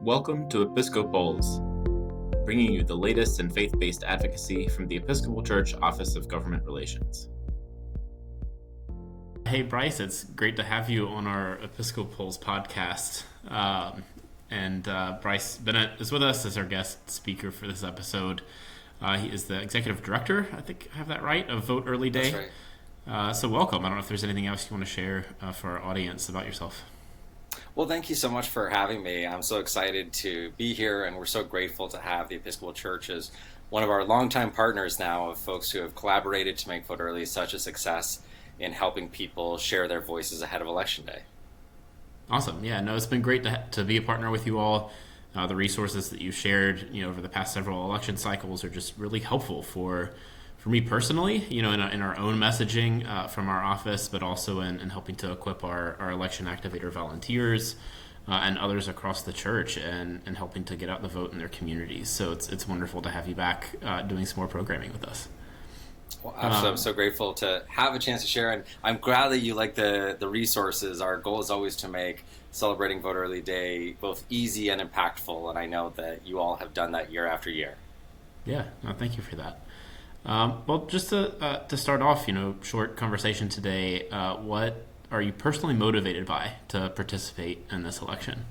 Welcome to Episcopals, bringing you the latest in faith-based advocacy from the Episcopal Church Office of Government Relations. Hey Bryce, it's great to have you on our Episcopals podcast. Bryce Bennett is with us as our guest speaker for this episode. He is the executive director, I think I have that right, of Vote Early Day. That's right. So welcome. I don't know if there's anything else you want to share for our audience about yourself. Well, thank you so much for having me. I'm so excited to be here, and we're so grateful to have the Episcopal Church as one of our longtime partners now, of folks who have collaborated to make Vote Early such a success in helping people share their voices ahead of Election Day. Awesome. Yeah, no, it's been great to be a partner with you all. The resources that you shared, over the past several election cycles are just really helpful for me personally, in our own messaging from our office, but also in helping to equip our election activator volunteers and others across the church and helping to get out the vote in their communities. So it's wonderful to have you back doing some more programming with us. Well, I'm so grateful to have a chance to share, and I'm glad that you like the resources. Our goal is always to make celebrating Vote Early Day both easy and impactful, and I know that you all have done that year after year. Yeah, no, thank you for that. Well, just to start off, short conversation today, what are you personally motivated by to participate in this election?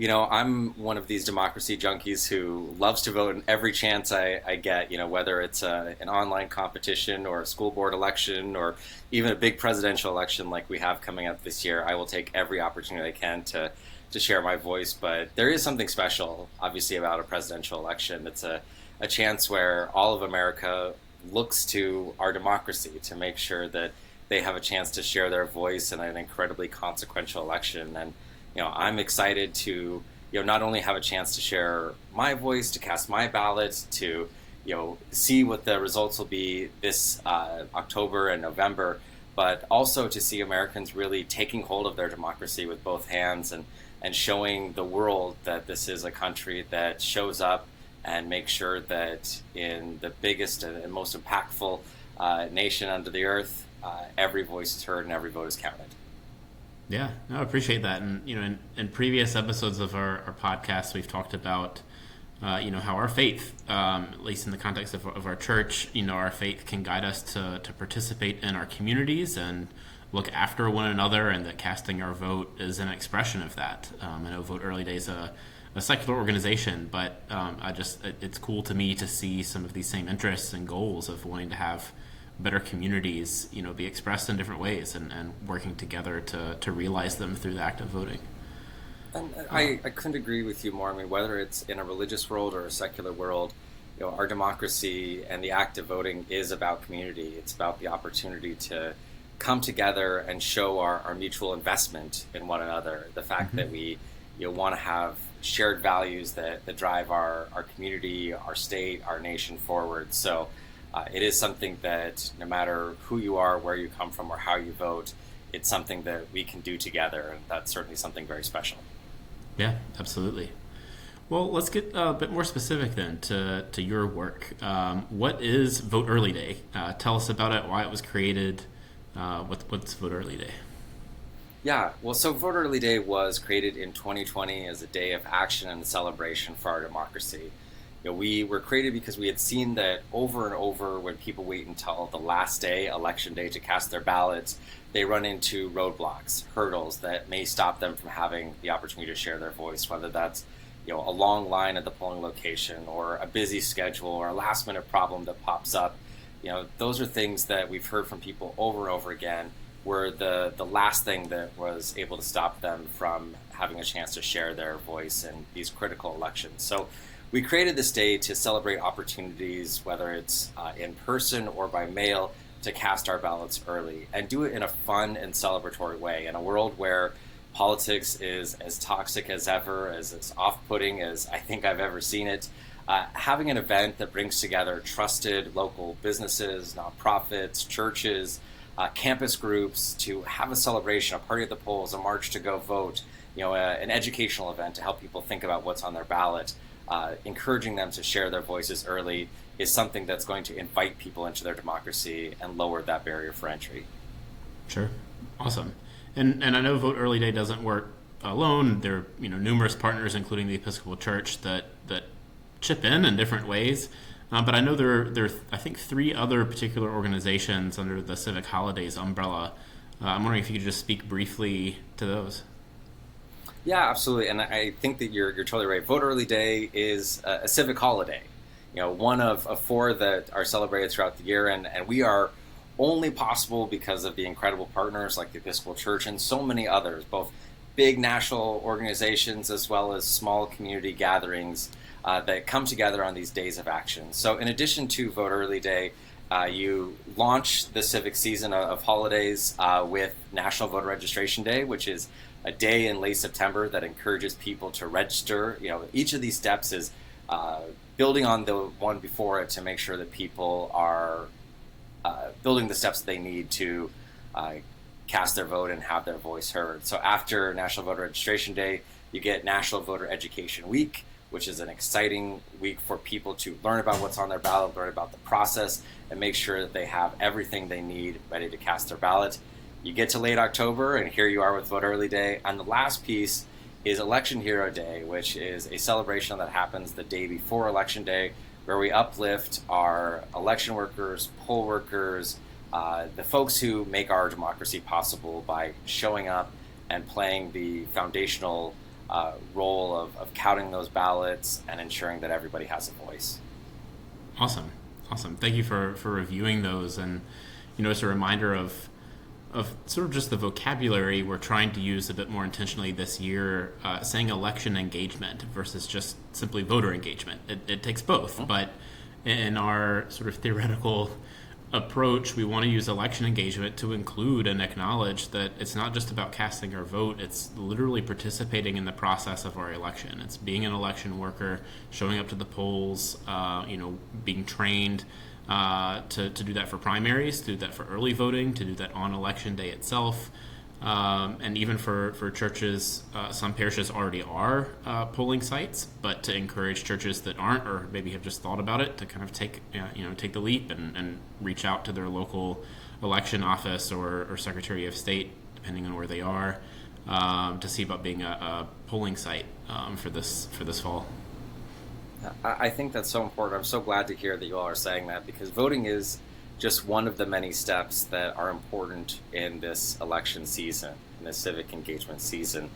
I'm one of these democracy junkies who loves to vote in every chance I get, whether it's an online competition or a school board election or even a big presidential election like we have coming up this year. I will take every opportunity I can to share my voice. But there is something special, obviously, about a presidential election. It's a chance where all of America looks to our democracy to make sure that they have a chance to share their voice in an incredibly consequential election. And I'm excited to not only have a chance to share my voice, to cast my ballot, to see what the results will be this October and November, but also to see Americans really taking hold of their democracy with both hands and showing the world that this is a country that shows up and make sure that in the biggest and most impactful nation under the earth, every voice is heard and every vote is counted. Yeah, no, I appreciate that. And, in previous episodes of our podcast, we've talked about, how our faith, at least in the context of our church, our faith can guide us to participate in our communities and look after one another, and that casting our vote is an expression of that. I know Vote Early Day is a secular organization, but it's cool to me to see some of these same interests and goals of wanting to have better communities, be expressed in different ways and working together to realize them through the act of voting. And I couldn't agree with you more. I mean, whether it's in a religious world or a secular world, our democracy and the act of voting is about community. It's about the opportunity to come together and show our mutual investment in one another. The fact that we want to have shared values that drive our community, our state, our nation forward. So it is something that no matter who you are, where you come from, or how you vote, it's something that we can do together, and that's certainly something very special. Yeah, absolutely. Well, let's get a bit more specific then to your work. What is Vote Early Day? Tell us about it, why it was created. What's Vote Early Day? Yeah, well, so Vote Early Day was created in 2020 as a day of action and celebration for our democracy. We were created because we had seen that over and over when people wait until the last day, Election Day, to cast their ballots, they run into roadblocks, hurdles that may stop them from having the opportunity to share their voice, whether that's a long line at the polling location or a busy schedule or a last-minute problem that pops up. Those are things that we've heard from people over and over again were the last thing that was able to stop them from having a chance to share their voice in these critical elections. So we created this day to celebrate opportunities, whether it's in person or by mail, to cast our ballots early and do it in a fun and celebratory way. In a world where politics is as toxic as ever, as off-putting as I think I've ever seen it, having an event that brings together trusted local businesses, nonprofits, churches, campus groups to have a celebration, a party at the polls, a march to go vote, an educational event to help people think about what's on their ballot, encouraging them to share their voices early is something that's going to invite people into their democracy and lower that barrier for entry. Sure. Awesome. And I know Vote Early Day doesn't work alone. There are numerous partners, including the Episcopal Church, that chip in different ways. But I know there are I think 3 other particular organizations under the Civic Holidays umbrella. I'm wondering if you could just speak briefly to those. Yeah, absolutely. And I think that you're totally right. Vote Early Day is a civic holiday. One of 4 that are celebrated throughout the year, and we are only possible because of the incredible partners like the Episcopal Church and so many others, both big national organizations as well as small community gatherings that come together on these days of action. So in addition to Vote Early Day, you launch the civic season of holidays with National Voter Registration Day, which is a day in late September that encourages people to register. Each of these steps is building on the one before it to make sure that people are building the steps they need to cast their vote and have their voice heard. So after National Voter Registration Day, you get National Voter Education Week, which is an exciting week for people to learn about what's on their ballot, learn about the process, and make sure that they have everything they need ready to cast their ballot. You get to late October, and here you are with Vote Early Day. And the last piece is Election Hero Day, which is a celebration that happens the day before Election Day, where we uplift our election workers, poll workers, the folks who make our democracy possible by showing up and playing the foundational role of counting those ballots and ensuring that everybody has a voice. Awesome. Thank you for reviewing those. And, it's a reminder of sort of just the vocabulary we're trying to use a bit more intentionally this year, saying election engagement versus just simply voter engagement. It takes both, but in our sort of theoretical approach, we want to use election engagement to include and acknowledge that it's not just about casting our vote, it's literally participating in the process of our election. It's being an election worker, showing up to the polls, being trained to do that for primaries, to do that for early voting, to do that on election day itself. And even for churches, some parishes already are polling sites, but to encourage churches that aren't, or maybe have just thought about it, to kind of take the leap and reach out to their local election office or Secretary of State, depending on where they are, to see about being a polling site for this fall. I think that's so important. I'm so glad to hear that you all are saying that, because voting is just one of the many steps that are important in this election season, in this civic engagement season.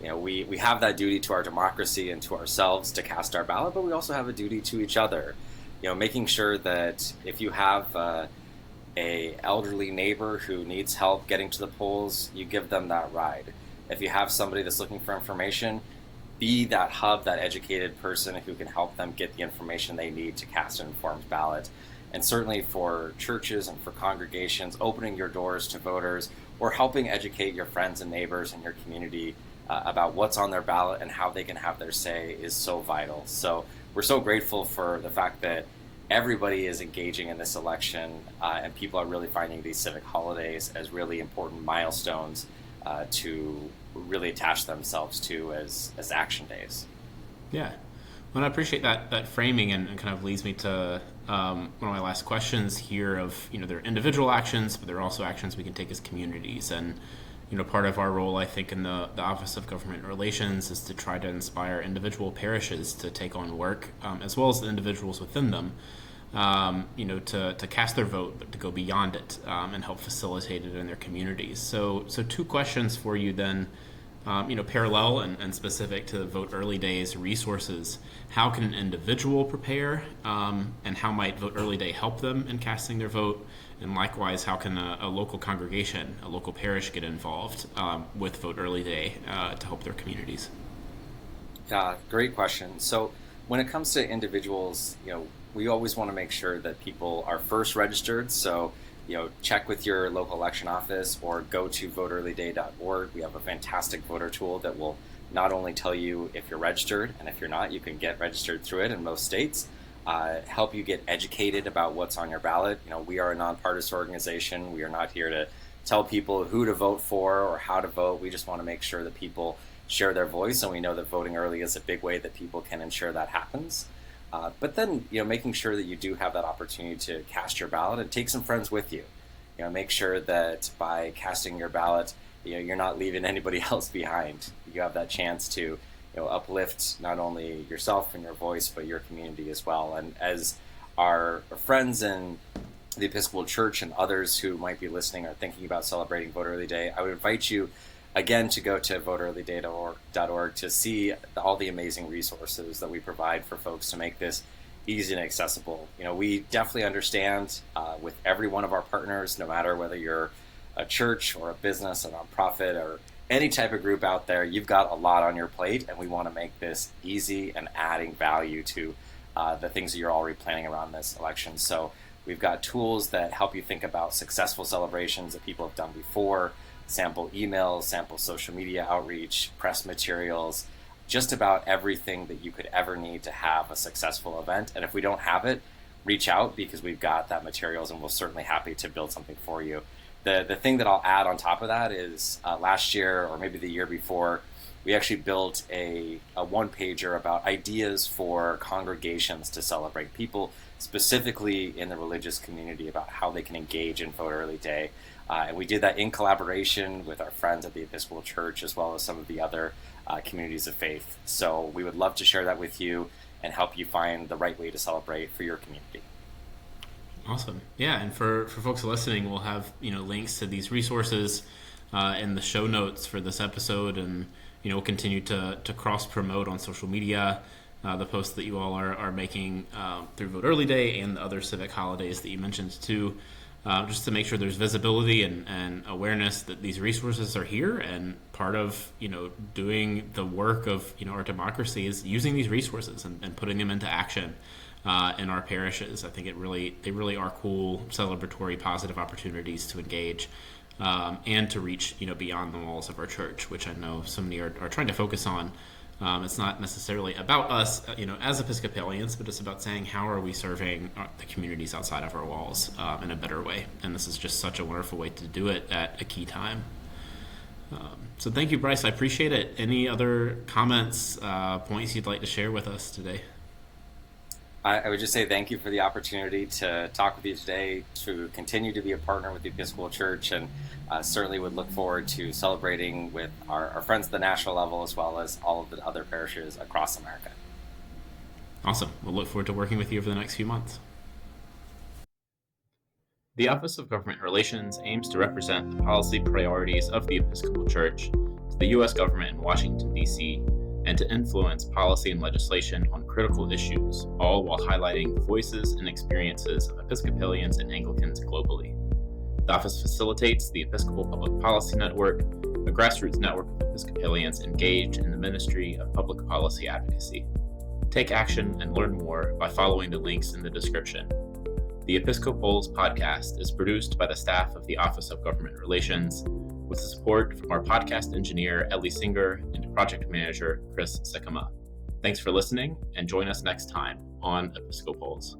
We have that duty to our democracy and to ourselves to cast our ballot, but we also have a duty to each other. Making sure that if you have a elderly neighbor who needs help getting to the polls, you give them that ride. If you have somebody that's looking for information, be that hub, that educated person who can help them get the information they need to cast an informed ballot. And certainly for churches and for congregations, opening your doors to voters or helping educate your friends and neighbors in your community about what's on their ballot and how they can have their say is so vital. So we're so grateful for the fact that everybody is engaging in this election and people are really finding these civic holidays as really important milestones to really attach themselves to as action days. Yeah. Well, I appreciate that framing and kind of leads me to one of my last questions here of, there are individual actions, but there are also actions we can take as communities. And, part of our role, I think, in the Office of Government Relations is to try to inspire individual parishes to take on work, as well as the individuals within them, to cast their vote, but to go beyond it and help facilitate it in their communities. So 2 questions for you then. Parallel and specific to the Vote Early Day's resources. How can an individual prepare, and how might Vote Early Day help them in casting their vote? And likewise, how can a local congregation, a local parish get involved with Vote Early Day to help their communities? Yeah, great question. So when it comes to individuals, we always want to make sure that people are first registered. So check with your local election office or go to voteearlyday.org. We have a fantastic voter tool that will not only tell you if you're registered, and if you're not, you can get registered through it in most states, help you get educated about what's on your ballot. We are a nonpartisan organization. We are not here to tell people who to vote for or how to vote. We just want to make sure that people share their voice, and we know that voting early is a big way that people can ensure that happens. But then, making sure that you do have that opportunity to cast your ballot and take some friends with you. Make sure that by casting your ballot, you're not leaving anybody else behind. You have that chance to uplift not only yourself and your voice, but your community as well. And as our friends in the Episcopal Church and others who might be listening are thinking about celebrating Vote Early Day, I would invite you again to go to voteearlyday.org to see all the amazing resources that we provide for folks to make this easy and accessible. We definitely understand with every one of our partners, no matter whether you're a church or a business, a nonprofit, or any type of group out there, you've got a lot on your plate, and we want to make this easy and adding value to the things that you're already planning around this election. So we've got tools that help you think about successful celebrations that people have done before, sample emails, sample social media outreach, press materials, just about everything that you could ever need to have a successful event. And if we don't have it, reach out, because we've got that materials and we're certainly happy to build something for you. The thing that I'll add on top of that is last year, or maybe the year before, we actually built a one-pager about ideas for congregations to celebrate, people specifically in the religious community, about how they can engage in Vote Early Day. And we did that in collaboration with our friends at the Episcopal Church, as well as some of the other communities of faith. So we would love to share that with you and help you find the right way to celebrate for your community. Awesome. Yeah, and for folks listening, we'll have links to these resources in the show notes for this episode, and we'll continue to cross promote on social media the posts that you all are making through Vote Early Day and the other civic holidays that you mentioned too, just to make sure there's visibility and awareness that these resources are here, and part of doing the work of our democracy is using these resources and putting them into action in our parishes. I think they really are cool, celebratory, positive opportunities to engage and to reach beyond the walls of our church, which I know so many are trying to focus on. It's not necessarily about us, as Episcopalians, but it's about saying, how are we serving the communities outside of our walls in a better way? And this is just such a wonderful way to do it at a key time. So thank you, Bryce. I appreciate it. Any other comments, points you'd like to share with us today? I would just say thank you for the opportunity to talk with you today, to continue to be a partner with the Episcopal Church, and certainly would look forward to celebrating with our friends at the national level, as well as all of the other parishes across America. Awesome. We'll look forward to working with you over the next few months. The Office of Government Relations aims to represent the policy priorities of the Episcopal Church to the U.S. government in Washington, D.C., and to influence policy and legislation on critical issues, all while highlighting the voices and experiences of Episcopalians and Anglicans globally. The office facilitates the Episcopal Public Policy Network, a grassroots network of Episcopalians engaged in the ministry of public policy advocacy. Take action and learn more by following the links in the description. The Episcopals podcast is produced by the staff of the Office of Government Relations, with support from our podcast engineer, Ellie Singer, and project manager, Chris Sikama. Thanks for listening, and join us next time on Episcopals.